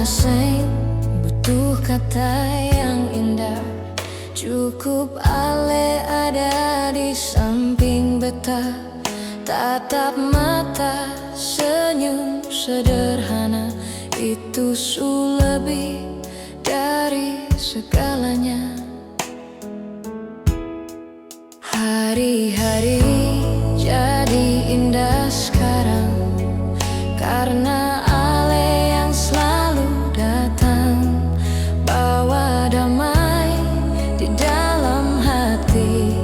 asing, butuh kata yang indah. Cukup Ale ada di samping beta, tatap mata, senyum sederhana. Itu lebih dari segalanya. Hari-hari jadi indah sekarang karena Ale yang selalu datang, bawa damai di dalam hati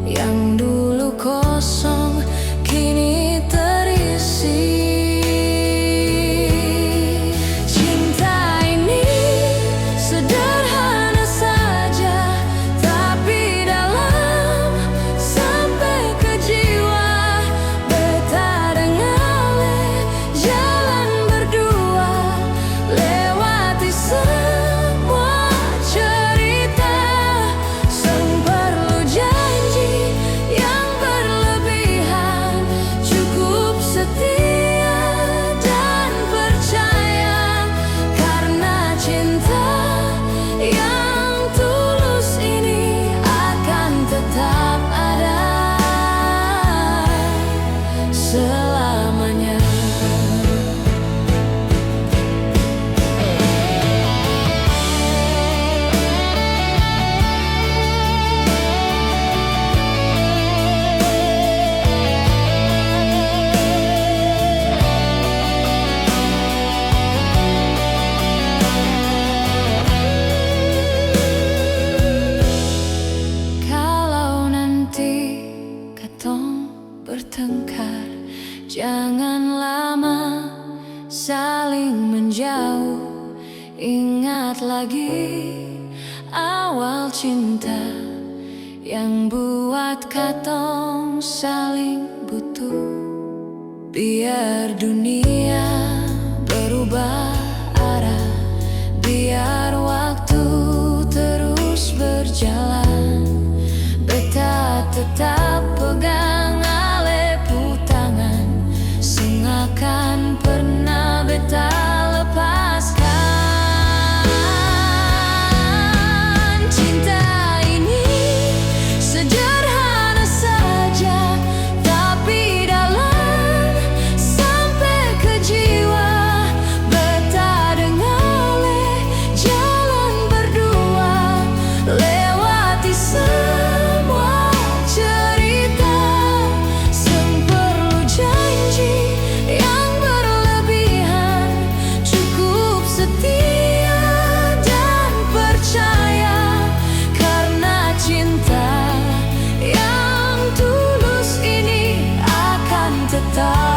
yang dulu kosong kini terisi. Cinta ini sederhana saja, tapi dalam sampai ke jiwa. Beta dan Ale jalan berdua, lewati semua cerita. Sang perlu janji yang berlebihan, cukup setia dan percaya. Karena cinta yang tulus ini akan tetap ada selamanya. Kalau nanti katong bertengkar, jangan lama saling menjauh. Ingat lagi awal cinta yang buat katong saling butuh. Biar dunia berubah arah, biar waktu terus berjalan, beta tetap pegang Ale pu tangan, sing akan pernah beta lepaskan. Cinta ini sederhana saja, tapi dalam sampai ke jiwa. Beta dan Ale jalan berdua, lewati semua cerita. Sang perlu janji yang berlebihan, cukup setia dan percaya. Karena cinta yang tulus ini akan tetap